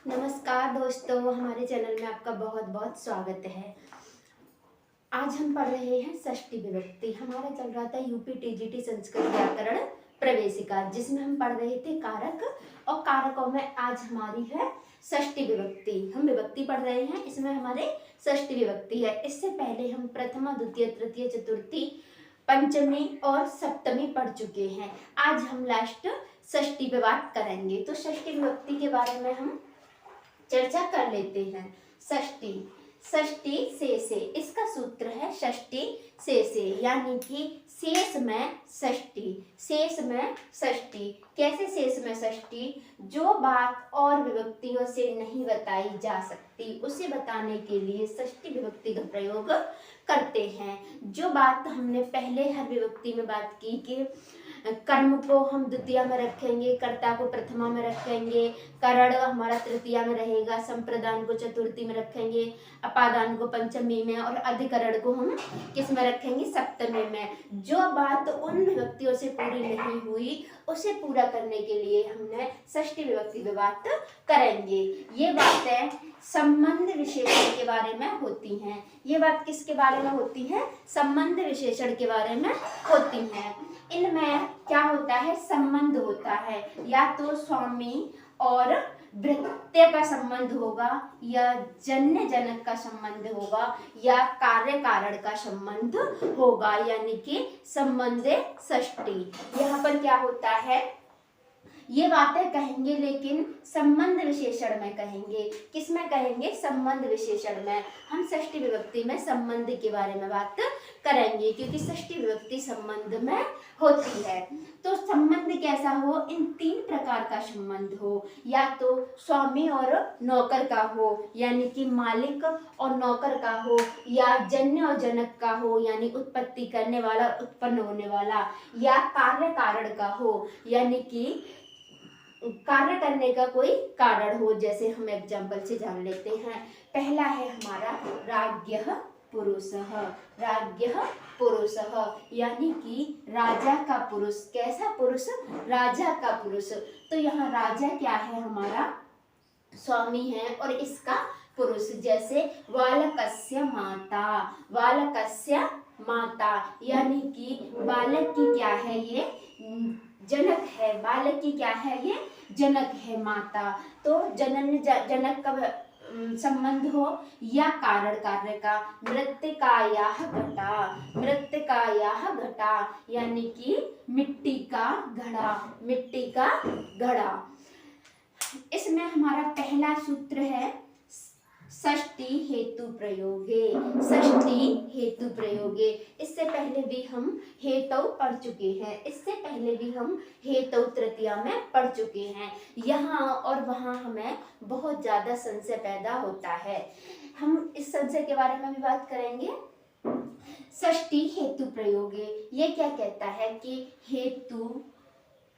नमस्कार दोस्तों, हमारे चैनल में आपका बहुत बहुत स्वागत है। आज हम पढ़ रहे हैं षष्ठी विभक्ति। हमारा चल रहा था यूपी टीजीटी संस्कृत व्याकरण प्रवेशिका, जिसमें हम पढ़ रहे थे कारक, और कारकों में आज हमारी है षष्ठी विभक्ति। हम विभक्ति पढ़ रहे हैं, इसमें हमारे षष्ठी विभक्ति है। इससे पहले हम प्रथमा, द्वितीय, तृतीय, चतुर्थी, पंचमी और सप्तमी पढ़ चुके हैं। आज हम लास्ट षष्ठी पे बात करेंगे। तो षष्ठी विभक्ति के बारे में हम चर्चा कर लेते हैं। षष्ठी, षष्ठी से इसका सूत्र है षष्ठी से, यानी कि शेष में षष्ठी। शेष में षष्ठी कैसे? शेष में षष्ठी, जो बात और विभक्तियों से नहीं बताई जा सकती उसे बताने के लिए षष्ठी विभक्ति का प्रयोग करते हैं। जो बात हमने पहले हर विभक्ति में बात की कि कर्म को हम द्वितीय में रखेंगे, कर्ता को प्रथमा में रखेंगे, करण हमारा तृतीया में रहेगा, संप्रदान को चतुर्थी में रखेंगे, अपादान को पंचमी में, और अधिकरण को हम किस में रखेंगे? सप्तमी में। जो बात उन विभक्तियों से पूरी नहीं हुई उसे पूरा करने के लिए हमने षष्ठी विभक्ति में बात करेंगे। ये बातें संबंध विशेषण के बारे में होती हैं। ये बात किसके बारे में होती है? संबंध विशेषण के बारे में होती हैं। इनमें क्या होता है? संबंध होता है, या तो स्वामी और भृत्य का संबंध होगा, या जन्य जनक का संबंध होगा, या कार्य कारण का संबंध होगा, यानी कि संबंध षष्ठी। यहाँ पर क्या होता है? ये बातें कहेंगे, लेकिन संबंध विशेषण में कहेंगे। किसमें कहेंगे? संबंध विशेषण में। हम षष्ठी विभक्ति में संबंध के बारे में बात करेंगे, क्योंकि षष्ठी विभक्ति संबंध में होती है। तो संबंध कैसा हो? इन तीन प्रकार का संबंध हो, या तो स्वामी और नौकर का हो, यानी कि मालिक और नौकर का हो, या जन्य और जनक का हो, यानी उत्पत्ति करने वाला, उत्पन्न होने वाला, या कार्य कारण का हो, यानी कि कार्य करने का कोई कारण हो। जैसे हम एग्जाम्पल से जान लेते हैं। पहला है हमारा राज्ञः पुरुषः। राज्ञः पुरुषः, यानी कि राजा का पुरुष। कैसा पुरुष? राजा का पुरुष। तो यहाँ राजा क्या है? हमारा स्वामी है, और इसका पुरुष। जैसे बालकस्य माता, बालकस्य माता, यानी कि बालक की क्या है? ये जनक है। बालक की क्या है? ये जनक है, माता। तो जनन जनक का संबंध हो, या कारण कार्य का। मृत्तिकायाः घटा, मृत्तिकायाः घटा, यानी कि मिट्टी का घड़ा, मिट्टी का घड़ा। इसमें हमारा पहला सूत्र है षष्ठी हेतु प्रयोगे। षष्ठी हेतु प्रयोगे। इससे पहले भी हम हेतु पढ़ चुके हैं। इससे पहले भी हम हेतु तृतीया में पढ़ चुके हैं। यहाँ और वहाँ हमें बहुत ज्यादा संशय पैदा होता है। हम इस संशय के बारे में भी बात करेंगे। षष्ठी हेतु प्रयोगे, ये क्या कहता है कि हेतु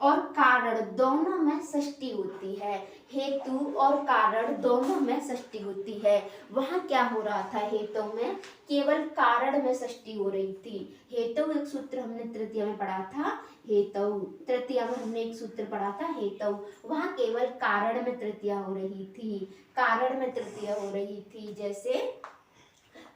और कारण दोनों में षष्ठी होती है। हेतु और कारण दोनों में षष्ठी होती है। वहाँ क्या हो रहा था? हेतु में केवल कारण में षष्ठी हो रही थी। हेतु एक सूत्र हमने तृतीया में पढ़ा था, हेतु। तृतीया में हमने एक सूत्र पढ़ा था हेतु। वहाँ केवल कारण में तृतीया हो रही थी, कारण में तृतीया हो रही थी। जैसे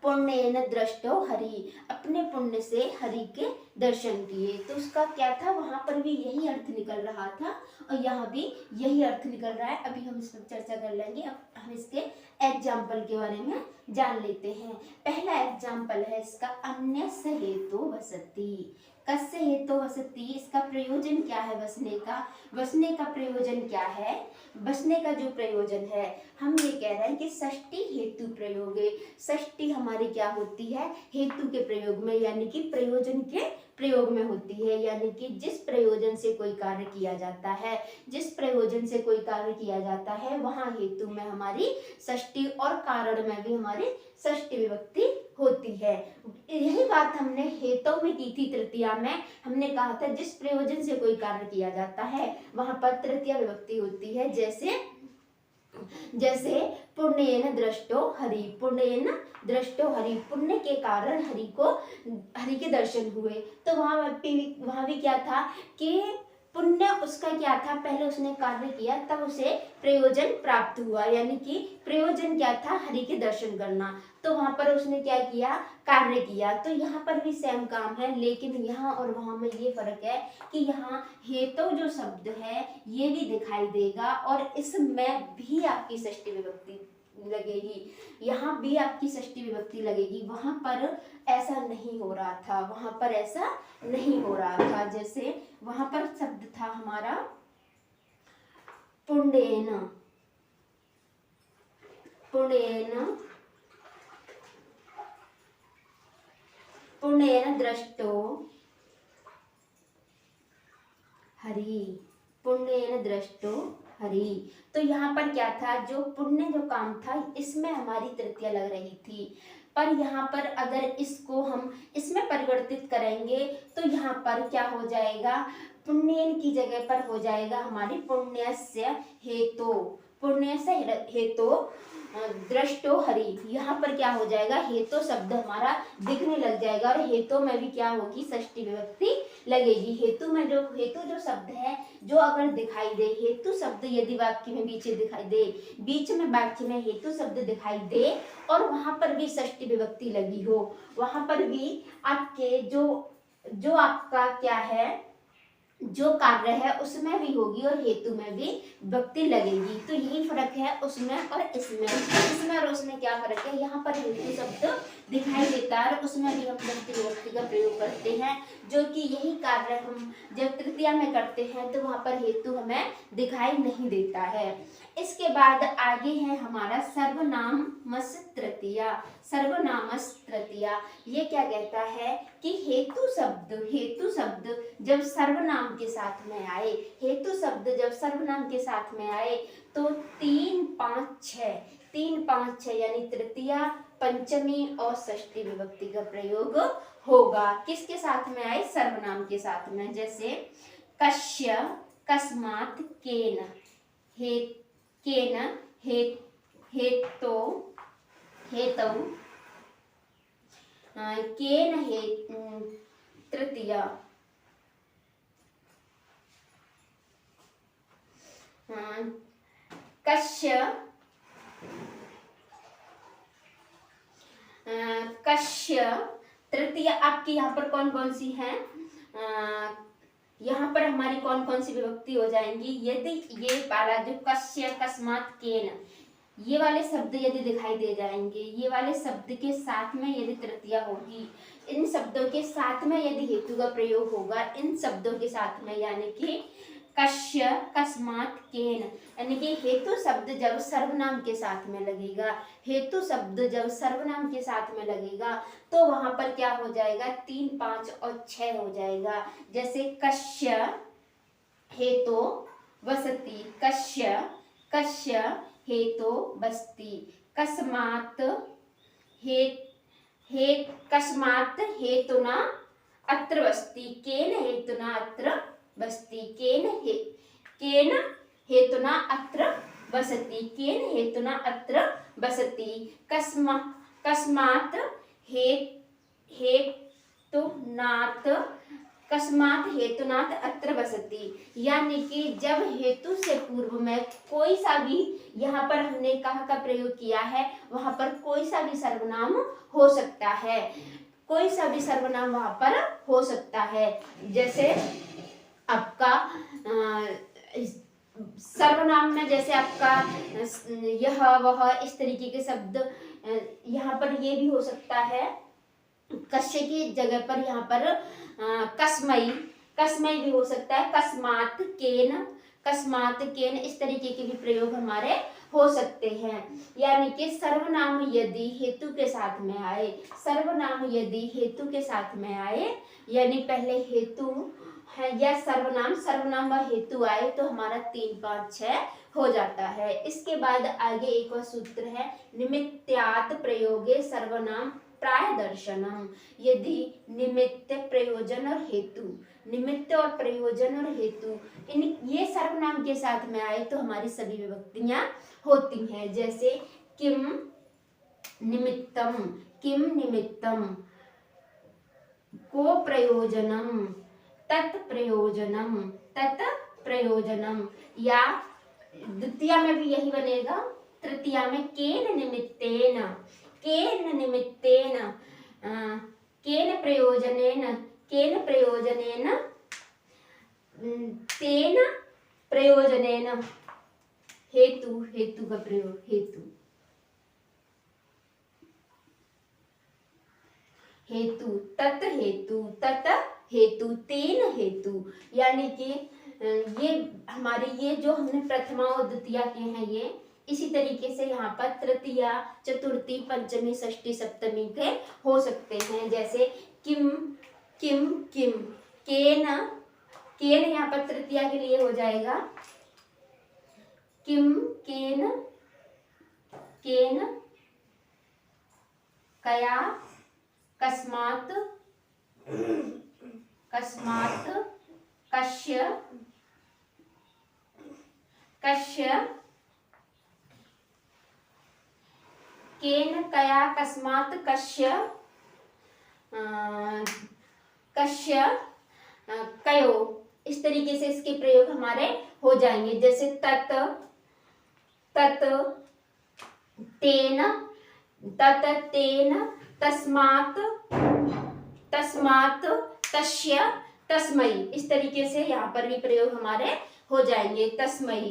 पुण्येन दृष्टो हरि, अपने पुण्य से हरि के दर्शन किए। तो उसका क्या था? वहां पर भी यही अर्थ निकल रहा था, और यहाँ भी यही अर्थ निकल रहा है। अभी हम इस पर चर्चा कर लेंगे। अब हम इसके एग्जाम्पल के बारे में जान लेते हैं। पहला एग्जाम्पल है इसका, अन्यस्य हेतु वसति। कस्य हेतु वसति, इसका प्रयोजन क्या है? बसने का। बसने का प्रयोजन क्या है? बसने का जो प्रयोजन है, हम ये कह रहे हैं कि षष्ठी हेतु प्रयोगे। षष्ठी हमारी क्या होती है? हेतु के प्रयोग में, यानी कि प्रयोजन के प्रयोग में होती है। यानी कि जिस प्रयोजन से कोई कार्य किया जाता है, जिस प्रयोजन से कोई कार्य किया जाता है, वहाँ हेतु में हमारी षष्ठी, और कारण में भी हमारी षष्ठी विभक्ति होती है। यही बात हमने हेतु में की थी तृतीया में। हमने कहा था जिस प्रयोजन से कोई कार्य किया जाता है वहां पर तृतीया विभक्ति होती है। जैसे पुण्येन दृष्टो हरि, पुण्येन दृष्टो हरि, पुण्य के कारण हरि के दर्शन हुए। तो वहां भी क्या था कि पुण्य उसका क्या था, पहले उसने कार्य किया तब उसे प्रयोजन प्राप्त हुआ, यानी कि प्रयोजन क्या था, हरि के दर्शन करना। तो वहां पर उसने क्या किया, कार्य किया। तो यहाँ पर भी सेम काम है, लेकिन यहाँ और वहां में ये फर्क है कि यहाँ हेतु जो शब्द है ये भी दिखाई देगा और इसमें भी आपकी षष्ठी विभक्ति लगेगी, यहाँ भी आपकी षष्ठी विभक्ति लगेगी। वहां पर ऐसा नहीं हो रहा था, वहां पर ऐसा नहीं हो रहा था। जैसे वहां पर शब्द था हमारा पुण्येन, पुण्येन, पुण्येन दृष्टो हरि, पुण्येन दृष्टो हरि। तो यहाँ पर क्या था, जो पुण्य जो काम था इसमें हमारी तृतीया लग रही थी, पर यहाँ पर अगर इसको हम इसमें परिवर्तित करेंगे तो यहाँ पर क्या हो जाएगा, पुण्येन की जगह पर हो जाएगा हमारी पुण्यस्य हेतो, पुण्यस्य हेतो दृष्टो हरि। यहाँ पर क्या हो जाएगा, हेतु शब्द हमारा दिखने लग जाएगा और हेतु में भी क्या होगी, षष्ठी विभक्ति लगेगी। हेतु में जो हेतु जो शब्द है जो अगर दिखाई दे, हेतु शब्द यदि वाक्य में बीच दिखाई दे, बीच में वाक्य में हेतु शब्द दिखाई दे और वहां पर भी षष्ठी विभक्ति लगी हो, वहां पर भी आपके जो आपका क्या है, जो कार्य है उसमें भी होगी और हेतु में भी विभक्ति लगेगी। तो यही फर्क है उसमें और इसमें और उसमें क्या फर्क है, यहाँ पर हेतु शब्द दिखाई देता है और उसमें भी हम षष्ठी विभक्ति का प्रयोग करते हैं, जो कि यही कार्य हम जब तृतीया में करते हैं तो वहां पर हेतु हमें दिखाई नहीं देता है। इसके बाद आगे है हमारा सर्वनामस तृतीया। सर्वनामस तृतीया ये क्या कहता है कि हेतु शब्द जब सर्वनाम के साथ में आए, हेतु शब्द जब सर्वनाम के साथ में आए तो 3, 5, 6 यानी तृतीया, पंचमी और षष्ठी विभक्ति का प्रयोग होगा। किसके साथ में आए, सर्वनाम के साथ में। जैसे कस्य, कस्मात्, केन, केन, हेतौ, केन तृतीया, कस्य तृतीया आपकी यहाँ पर कौन कौन सी है, यहाँ पर हमारी कौन कौन सी विभक्ति हो जाएंगी, यदि ये वाला जो कस्य, कस्मात्, केन ये वाले शब्द यदि दिखाई दे जाएंगे, ये वाले शब्द के साथ में यदि तृतीया होगी, इन शब्दों के साथ में यदि हेतु का प्रयोग होगा, इन शब्दों के साथ में, यानी कि कस्य, कस्मात्, केन, यानी कि हेतु शब्द जब सर्वनाम के साथ में लगेगा, हेतु शब्द जब सर्वनाम के साथ में लगेगा तो वहां पर क्या हो जाएगा, 3, 5 और 6 हो जाएगा। जैसे कस्य हेतु वसति, कस्य हेतु बस्ती, कस्मात् कस्मात् हेतुना अत्र बस्ती, केन हेतुना अत्र बस्ती, केन हेतुना अत्र बसति, केन हेतुना अत्र बसति, कस्मात् हेतुनात् अत्र बसति। यानी कि जब हेतु से पूर्व में कोई सा भी, यहाँ पर हमने कहा का प्रयोग किया है, वहां पर कोई सा भी सर्वनाम हो सकता है, कोई सा भी सर्वनाम वहां पर हो सकता है। जैसे आपका सर्वनाम में जैसे आपका यह वह इस तरीके के शब्द, यहाँ पर ये भी हो सकता है, कस्य की जगह पर यहाँ पर कस्मई भी हो सकता है, कस्मात् केन इस तरीके के भी प्रयोग हमारे हो सकते हैं। यानी कि सर्वनाम यदि हेतु के साथ में आए, सर्वनाम यदि हेतु के साथ में आए, यानी पहले हेतु है या सर्वनाम व हेतु आए तो हमारा 3, 5, 6 हो जाता है। इसके बाद आगे एक और सूत्र है, निमित्त्यात् प्रयोगे सर्वनाम प्राय दर्शनम। यदि निमित्त, प्रयोजन और हेतु, निमित्त और प्रयोजन और हेतु इन ये सर्वनाम के साथ में आए तो हमारी सभी विभक्तियां होती हैं। जैसे किम निमित्तम, को प्रयोजनम, तत् प्रयोजनम, तत् प्रयोजनम, या द्वितीया में भी यही बनेगा, तृतीया में केन निमित्तेन, केन निमित्तेन, केन प्रयोजनेन, केन प्रयोजनेन, तेन प्रयोजनेन, हेतु, हेतु का प्रयोग, हेतु, हेतु, तत् हेतु, तत् हेतु, तेन हेतु, यानी कि ये हमारे ये जो हमने प्रथमा और द्वितीया के हैं ये इसी तरीके से यहाँ पर तृतीया, चतुर्थी, पंचमी, षष्ठी, सप्तमी के हो सकते हैं। जैसे किम, किम, किम, केन, केन यहाँ पर तृतीया के लिए हो जाएगा किम, केन, केन, कया, कस्मात्, कस्मात्, कस्य, कस्य, केन, कया, कस्मात्, कस्य, कस्य, कयो, इस तरीके से इसके प्रयोग हमारे हो जाएंगे। जैसे तत्, तत्, तेन, तत्, तेन, तस्मात्, तस्मात्, तस्य, तस्मै, इस तरीके से यहाँ पर भी प्रयोग हमारे हो जाएंगे। तस्मै,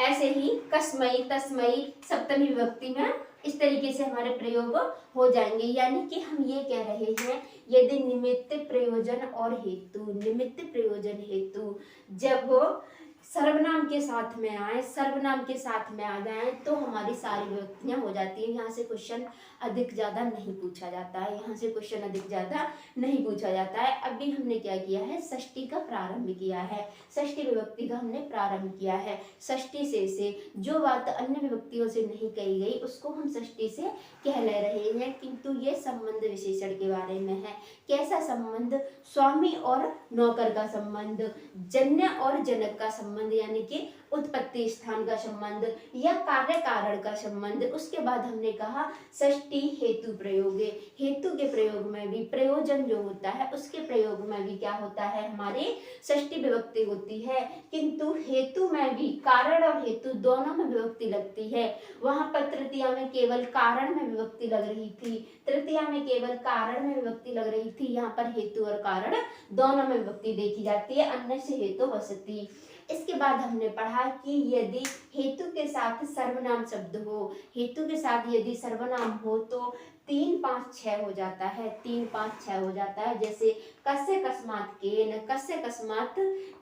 ऐसे ही कस्मै, तस्मै, सप्तमी विभक्ति में इस तरीके से हमारे प्रयोग हो जाएंगे। यानी कि हम ये कह रहे हैं, यदि निमित्त, प्रयोजन और हेतु, निमित्त, प्रयोजन, हेतु जब सर्वनाम के साथ में आए, सर्वनाम के साथ में आ जाए तो हमारी सारी विभक्तियां हो जाती हैं। यहाँ से क्वेश्चन अधिक ज़्यादा नहीं पूछा जाता है, यहाँ से क्वेश्चन अधिक ज़्यादा नहीं पूछा जाता है। अभी हमने क्या किया है, षष्ठी का प्रारंभ किया है, षष्ठी विभक्ति का हमने प्रारंभ किया है। षष्ठी से जो बात अन्य विभक्तियों से नहीं कही गई उसको हम षष्ठी से कह ले रहे हैं, किंतु ये संबंध विशेषण के बारे में है। कैसा संबंध, स्वामी और नौकर का संबंध, जन्य और जनक का संबंध, यानी कि उत्पत्ति स्थान का संबंध या कार्य कारण का संबंध। उसके बाद हमने कहा षष्ठी हेतु प्रयोग, हेतु के प्रयोग में भी प्रयोजन जो होता है उसके प्रयोग में भी क्या होता है, हमारी षष्ठी विभक्ति होती है। किंतु हेतु में भी कारण और हेतु दोनों में विभक्ति लगती है। वहां पर तृतीया में केवल कारण में विभक्ति लग रही थी, तृतीया में केवल कारण में विभक्ति लग रही थी, यहाँ पर हेतु और कारण दोनों में विभक्ति देखी जाती है, अन्य से हेतु वसती। इसके बाद हमने पढ़ा कि यदि हेतु के साथ सर्वनाम शब्द हो, हेतु के साथ यदि सर्वनाम हो तो 3, 5, 6 हो जाता है, 3, 5, 6 हो जाता है। जैसे कस्य, कस्मात्, केन, कस्य, कस्मात्,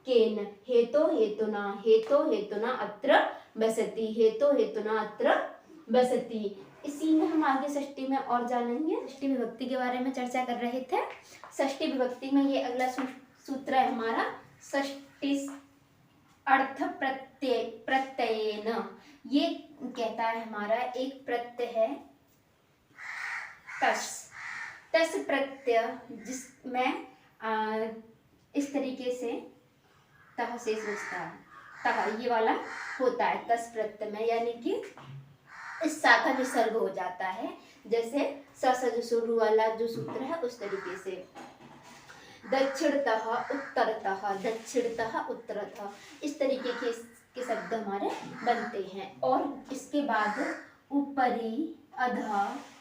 केन, हेतो, हेतुना, हेतो, हेतुना अत्र बसति, हेतो, हेतुना अत्र बसति। इसी में हम आगे षष्ठी में और जानेंगे। षष्ठी विभक्ति के बारे में चर्चा कर रहे थे। षष्ठी विभक्ति में ये अगला सूत्र है हमारा, षष्ठी अर्थ प्रत्यय, प्रत्ययेन, ये कहता है हमारा एक प्रत्यय है तस्, तस् प्रत्यय, जिसमें इस तरीके से तह से सोचता है, तह ये वाला होता है तस् प्रत्यय में, यानी कि इस शाखा विसर्ग हो जाता है। जैसे स से जो शुरू वाला जो सूत्र है उस तरीके से दक्षिणतः, उत्तरतः, दक्षिणतः, उत्तरतः, इस तरीके के शब्द हमारे बनते हैं। और इसके बाद ऊपरी, अधः,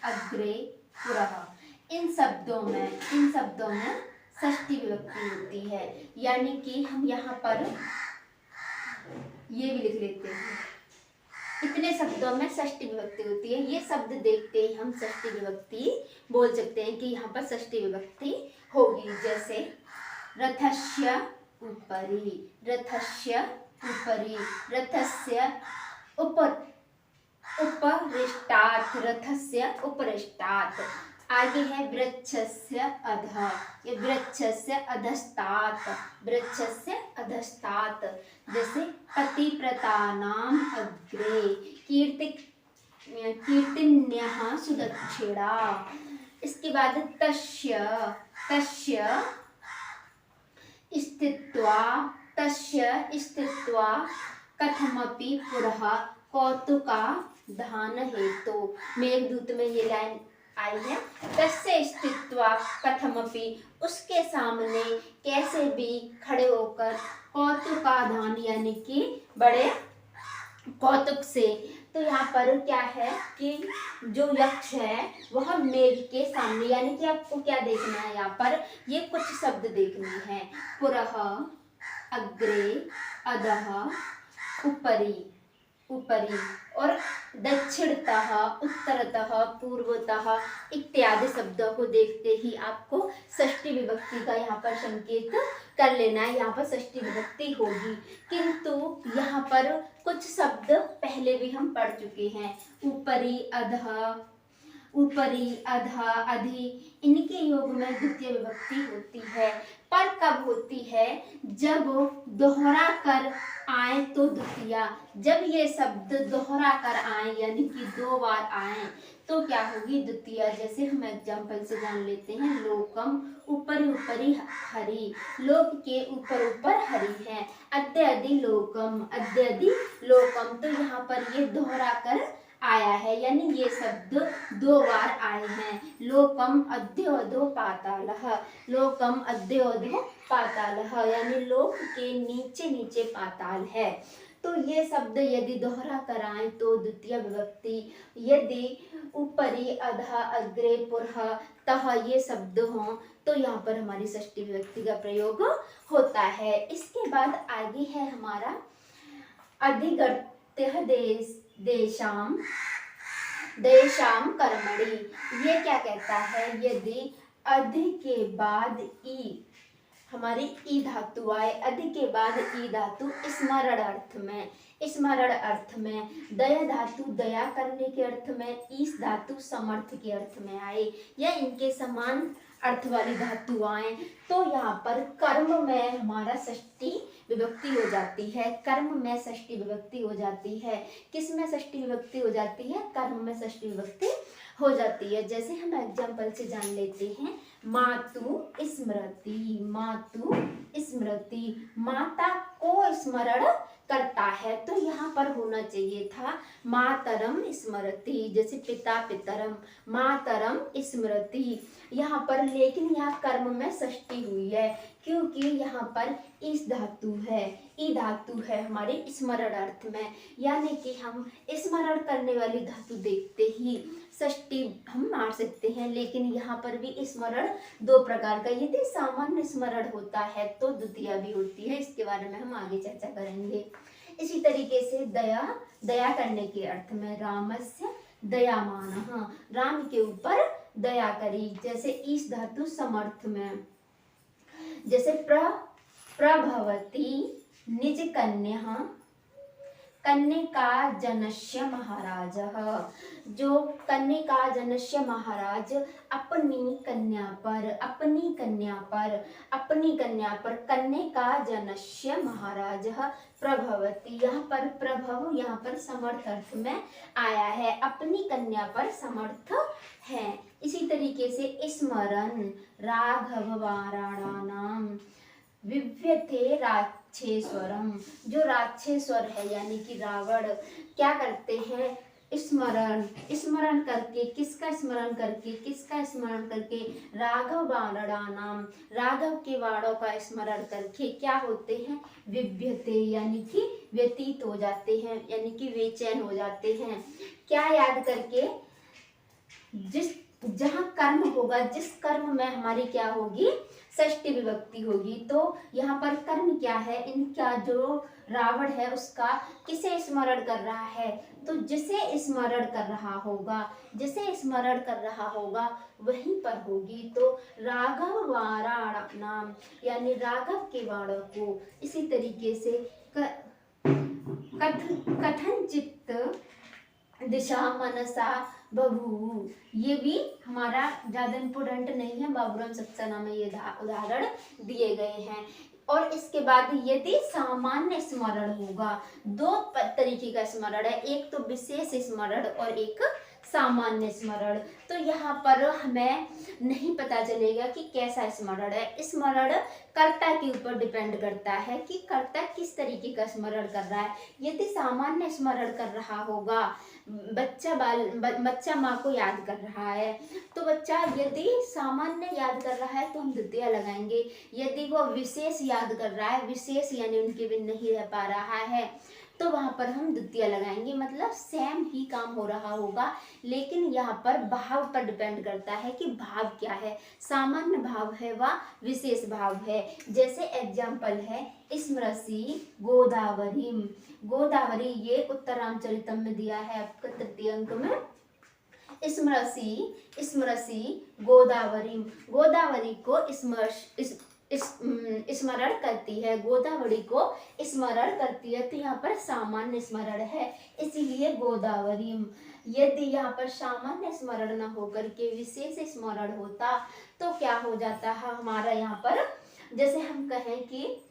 अग्रे, पुरः, इन शब्दों में षष्ठी विभक्ति होती है। यानी कि हम यहाँ पर ये भी लिख लेते हैं, इतने शब्दों में षष्ठी विभक्ति होती है। ये शब्द देखते ही हम षष्ठी विभक्ति बोल सकते हैं कि यहाँ पर षष्ठी विभक्ति होगी। जैसे रथस्य उपरि, रथस्य उपरि, रथस्य उपरिष्टात्, रथस्य उपरिष्टात्। आगे है वृक्षस्य अधः, ये वृक्षस्य अधस्तात्, वृक्षस्य अधस्तात्। जैसे पतिव्रतानाम् अग्रे, कीर्तिन्यः सुदक्षिणा। इसके बाद तस्य, तस्य स्थित्वा, तस्य स्थित्वा कथमपि पुरः कौतुका धान हेतु। मेघदूत में ये लाइन आई है। तस्य स्थित्वा कथमपि, उसके सामने कैसे भी खड़े होकर, कौतुकाधान यानी कि बड़े कौतुक से। तो यहाँ पर क्या है कि जो यक्ष है वह मेघ के सामने, यानी कि आपको क्या देखना है, यहाँ पर ये कुछ शब्द देखने हैं। पुरः, अग्रे, अधः, ऊपरी, ऊपरी, और दक्षिणतः, उत्तरतः, पूर्वतः इत्यादि शब्दों को देखते ही आपको षष्ठी विभक्ति का यहाँ पर संकेत कर लेना है। यहाँ पर षष्ठी विभक्ति होगी, किंतु यहाँ पर कुछ शब्द पहले भी हम पढ़ चुके हैं। ऊपरी, अधः, ऊपरी, अधः, अधि, इनके योग में द्वितीय विभक्ति होती है। पर कब होती है, जब दोहरा कर आए तो द्वितीया। जब ये शब्द दोहरा कर आए यानी कि 2 बार आए तो क्या होगी, द्वितीया। जैसे हम एग्जाम्पल से जान लेते हैं, लोकम, ऊपर ऊपरी हरि, लोक के ऊपर ऊपर हरि है। अद्य अधि लोकम, अद्य अधि लोकम, तो यहाँ पर ये दोहरा कर आया है, यानी ये शब्द 2 बार आए हैं। लोकम अद्योऽधो पातालः, लोकम अद्योऽधो पातालः, यानी लोक के नीचे नीचे पाताल है। तो ये शब्द यदि दोहरा कर आए तो द्वितीय विभक्ति, यदि ऊपरी, अधः, अग्रे, पुरः, तः ये शब्द हों तो यहाँ पर हमारी षष्ठी विभक्ति का प्रयोग होता है। इसके बाद आगे है हमारा अधिगत्य देशाम, देशाम कर्मणि। ये क्या कहता है, यदि अधि के बाद ई, हमारी ई धातु आए, अधि के बाद ई धातु स्मरण अर्थ में, स्मरण अर्थ में, दया धातु दया करने के अर्थ में, ईस धातु समर्थ के अर्थ में आए, या इनके समान अर्थ वाली धातु आए तो यहाँ पर कर्म में हमारा षष्ठी विभक्ति हो जाती है। कर्म में षष्ठी विभक्ति हो जाती है। किस में षष्ठी विभक्ति हो जाती है, कर्म में षष्ठी विभक्ति हो जाती है। जैसे हम एग्जाम्पल से जान लेते हैं, मातु स्मृति, मातु स्मृति, माता को स्मरण करता है, तो यहाँ पर होना चाहिए था मातरम स्मृति, जैसे पिता पितरम, मातरम स्मृति यहाँ पर। लेकिन यहाँ कर्म में षष्ठी हुई है क्योंकि यहाँ पर इस धातु है, ई धातु है हमारे स्मरण अर्थ में, यानी कि हम स्मरण करने वाली धातु देखते ही षष्ठी हम मार सकते हैं। लेकिन यहाँ पर भी स्मरण 2 प्रकार का, यदि सामान्य स्मरण होता है तो द्वितीया भी होती है, इसके बारे में हम आगे चर्चा करेंगे। इसी तरीके से दया, दया करने के अर्थ में, रामस्य दयामानः, राम के ऊपर दया करी, जैसे ईश धातु समर्थ में, जैसे प्रभवती निज कन्या, कन्या जनस्य महाराजः, जो कन्या जनस्य महाराज अपनी कन्या पर, अपनी कन्या पर, अपनी कन्या पर, कन्या जनस्य महाराजः प्रभवती, यहाँ पर प्रभव यहाँ पर समर्थ अर्थ में आया है, अपनी कन्या पर समर्थ है। इसी तरीके से स्मरण, राघव वाराणानाम विव्यते राक्षेश्वरम, जो राक्षेश्वर है यानी कि रावण क्या करते हैं, स्मरण, स्मरण करके, किसका स्मरण करके, किसका स्मरण करके, राघव वाराणानाम, राघव के वाणों का स्मरण करके क्या होते हैं, विव्यते यानी कि व्यतीत हो जाते हैं, यानी कि बेचैन हो जाते हैं। क्या याद करके, जिस जहाँ कर्म होगा, जिस कर्म में हमारी क्या होगी, षष्ठी विभक्ति होगी। तो यहाँ पर कर्म क्या है, इनका जो रावण है उसका किसे स्मरण कर रहा है, तो जिसे स्मरण कर रहा होगा, जिसे स्मरण कर रहा होगा वहीं पर होगी। तो राघव वाराणाम यानी राघव के वाणों को। इसी तरीके से कथनचित दिशा मनसा बभू, ये भी हमारा ज्यादा इम्पोर्टेंट नहीं है, बाबूराम सक्सेना में ये उदाहरण दिए गए हैं। और इसके बाद यदि सामान्य स्मरण होगा, 2 तरीके का स्मरण है, एक तो विशेष स्मरण और एक सामान्य स्मरण। तो यहाँ पर हमें नहीं पता चलेगा कि कैसा स्मरण है। स्मरण कर्ता के ऊपर डिपेंड करता है कि कर्ता किस तरीके का स्मरण कर रहा है। यदि सामान्य स्मरण कर रहा होगा, बच्चा माँ को याद कर रहा है, तो बच्चा यदि सामान्य याद कर रहा है तो हम द्वितीय लगाएंगे। यदि वो विशेष याद कर रहा है, विशेष यानी उनके बिन नहीं रह पा रहा है, तो वहां पर हम द्वितीय लगाएंगे। मतलब सेम ही काम हो रहा होगा, लेकिन यहाँ पर भाव पर डिपेंड करता है कि भाव क्या है, सामान्य भाव है व विशेष भाव है। जैसे एग्जाम्पल है स्मरसी गोदावरी। गोदावरी ये उत्तर रामचरितम में दिया है आपका तृतीय अंक में। स्मरसी गोदावरी, गोदावरी को स्मरण करती है, गोदावरी को स्मरण करती है। तो यहाँ पर सामान्य स्मरण है, इसीलिए गोदावरी। यदि यहाँ पर सामान्य स्मरण न होकर के विशेष स्मरण होता तो क्या हो जाता है हमारा यहाँ पर, जैसे हम कहें कि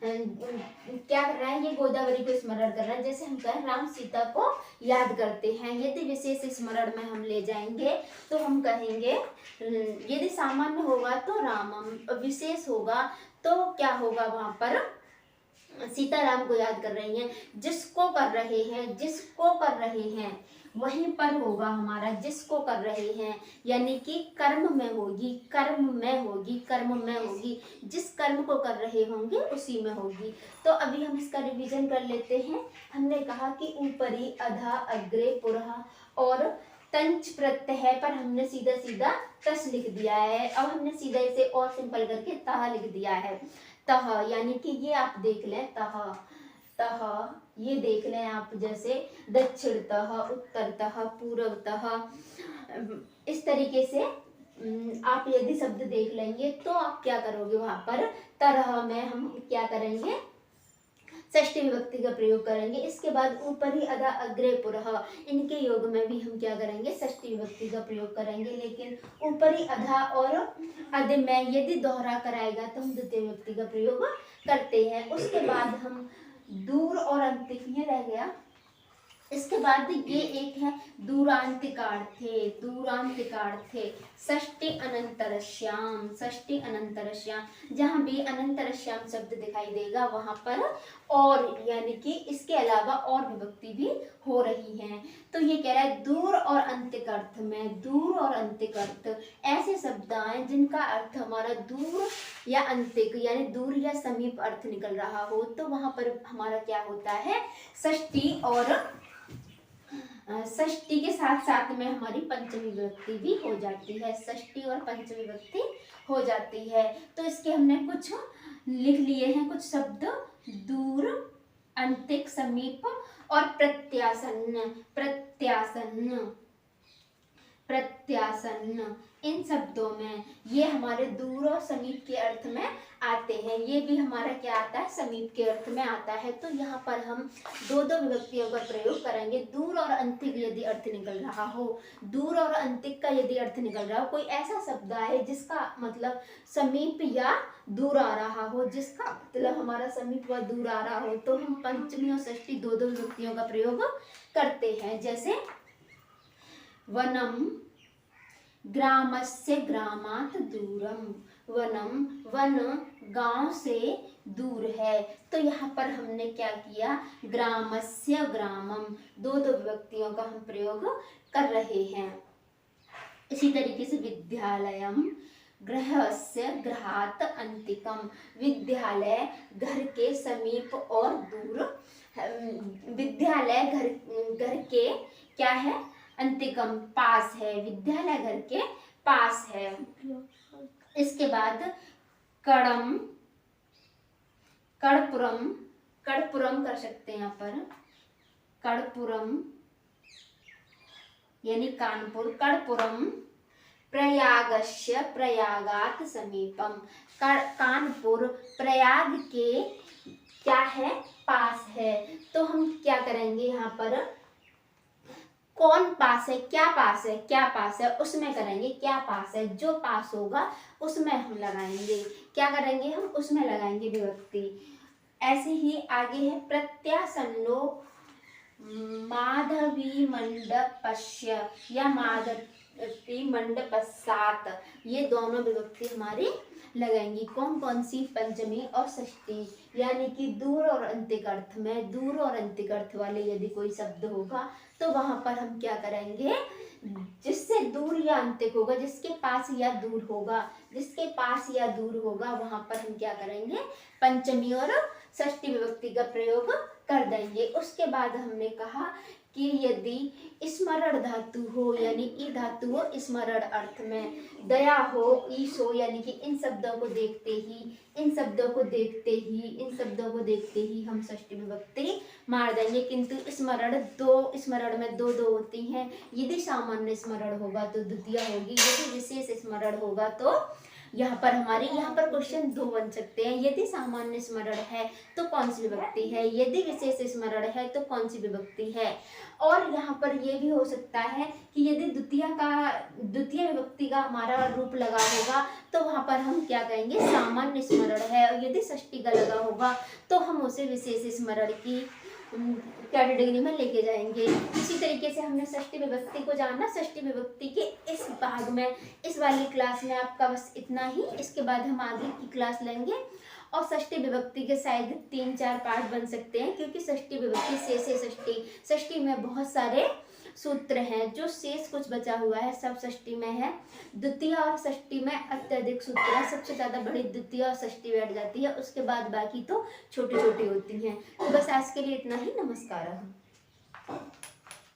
क्या कर रहा है, ये गोदावरी को स्मरण कर रहा है। जैसे हम कहें राम सीता को याद करते हैं, यदि विशेष स्मरण में हम ले जाएंगे तो हम कहेंगे, यदि सामान्य होगा तो रामम, विशेष होगा तो क्या होगा, वहां पर सीताराम को याद कर रही हैं। जिसको कर रहे हैं वहीं पर होगा हमारा जिसको कर रहे हैं, यानी कि कर्म में होगी, जिस कर्म को कर रहे होंगे उसी में होगी। तो अभी हम इसका रिवीजन कर लेते हैं। हमने कहा कि ऊपरी, अधा, अग्रे, पुरः और तंच प्रत्यय पर हमने सीधा तस लिख दिया है। अब हमने सीधा इसे और सिंपल करके तह लिख दिया है। तह यानी कि ये आप देख लें, तह ये देख लें आप, जैसे दक्षिणतः, उत्तरतः, पूर्वतः, इस तरीके से आप यदि शब्द देख लेंगे तो आप क्या करोगे, वहां पर तरह में हम क्या करेंगे, षष्ठी विभक्ति का प्रयोग करेंगे। इसके बाद ऊपरी, अधा, अग्रे, पुरः, इनके योग में भी हम क्या करेंगे, षष्ठी विभक्ति का प्रयोग करेंगे। लेकिन ऊपरी, अधा और अध में यदि दोहरा कराएगा तो हम द्वितीय विभक्ति का प्रयोग करते हैं। उसके बाद हम दूर और अंतिक, ये रह गया। इसके बाद ये एक है दूरांतिकार्थे, षष्ठी अनंतरश्याम, जहां भी अनंतरश्याम शब्द दिखाई देगा वहां पर और, यानी कि इसके अलावा और विभक्ति भी हो रही है। तो ये कह रहा है दूर और अंतिक अर्थ में, दूर और अंतिक अर्थ ऐसे शब्द आए जिनका अर्थ हमारा दूर या अंतिक यानी दूर या समीप अर्थ निकल रहा हो, तो वहां पर हमारा क्या होता है, षष्ठी, और षष्ठी के साथ साथ में हमारी पंचमी विभक्ति भी हो जाती है, षष्ठी और पंचमी विभक्ति हो जाती है। तो इसके हमने कुछ लिख लिए हैं, कुछ शब्द दूर, अंतिक, समीप और प्रत्यासन्न, इन शब्दों में ये हमारे दूर और समीप के अर्थ में आते हैं। ये भी हमारा क्या आता है, समीप के अर्थ में आता है। तो यहाँ पर हम दो विभक्तियों का प्रयोग करेंगे। दूर और अंतिक यदि अर्थ निकल रहा हो, दूर और अंतिक का यदि अर्थ निकल रहा हो, कोई ऐसा शब्द है जिसका मतलब समीप या दूर आ रहा हो, जिसका मतलब हमारा समीप व दूर आ रहा हो, तो हम पंचमी और षष्ठी दो विभक्तियों का प्रयोग करते हैं। जैसे वनम ग्रामस्य ग्रामात् दूरम, वनम, वन गांव से दूर है। तो यहाँ पर हमने क्या किया, ग्रामस्य ग्रामम, दो विभक्तियों का हम प्रयोग कर रहे हैं। इसी तरीके से विद्यालयम गृहस्य गृहात् अंतिकम, विद्यालय घर के समीप और दूर, विद्यालय घर के क्या है, अंतिकम पास है, विद्यालय घर के पास है। इसके बाद कड़पुरम कर सकते हैं यहाँ पर, कड़पुरम यानी कानपुर, कड़पुरम प्रयागस्य प्रयागात् समीपम, कानपुर प्रयाग के क्या है, पास है। तो हम क्या करेंगे, यहाँ पर कौन पास है, क्या पास है उसमें करेंगे, क्या पास है, जो पास होगा उसमें हम लगाएंगे, क्या करेंगे हम, उसमें लगाएंगे विभक्ति। ऐसे ही आगे है प्रत्यासन्नो माधवी मंडपस्य या माधवी मंडपस्यात्, ये दोनों विभक्ति हमारी लगाएंगी। कौन कौन सी? पंचमी और षष्ठी, यानी कि दूर और अंतिक अर्थ में, दूर और अंतिक अर्थ वाले यदि कोई शब्द होगा तो वहां पर हम क्या करेंगे, जिससे दूर या अंतिक होगा, जिसके पास या दूर होगा, जिसके पास या दूर होगा, वहां पर हम क्या करेंगे, पंचमी और षष्ठी विभक्ति का प्रयोग कर देंगे। उसके बाद हमने कहा कि यदि स्मरण धातु हो, यानी ई धातु हो स्मरण अर्थ में, दया हो, ईश हो, यानी कि इन शब्दों को देखते ही, इन शब्दों को देखते ही, इन शब्दों को देखते ही हम षष्ठी विभक्ति मार देंगे। किंतु स्मरण में दो होती हैं। यदि सामान्य स्मरण होगा तो द्वितीय होगी, यदि विशेष स्मरण होगा तो यहाँ पर क्वेश्चन दो बन सकते हैं। यदि सामान्य स्मरण है तो कौन सी विभक्ति है, यदि विशेष स्मरण है तो कौन सी विभक्ति है। और यहाँ पर यह भी हो सकता है कि यदि द्वितीय विभक्ति का हमारा रूप लगा होगा तो वहां पर हम क्या कहेंगे, सामान्य स्मरण है। और यदि षष्ठी का लगा होगा तो हम उसे विशेष स्मरण की कैटेगरी में लेके जाएंगे। इसी तरीके से हमने षष्ठी विभक्ति को जाना। षष्ठी विभक्ति के इस भाग में, इस वाली क्लास में आपका बस इतना ही। इसके बाद हम आगे की क्लास लेंगे और षष्ठी विभक्ति के शायद 3-4 पार्ट बन सकते हैं, क्योंकि षष्ठी विभक्ति शेष षष्ठी में बहुत सारे सूत्र हैं। जो शेष कुछ बचा हुआ है सब षष्ठी में है। द्वितीय और षष्ठी में अत्यधिक सूत्र है, सबसे ज्यादा बड़ी द्वितीय और षष्ठी बैठ जाती है, उसके बाद बाकी तो छोटी छोटी होती हैं। तो बस आज के लिए इतना ही। नमस्कार।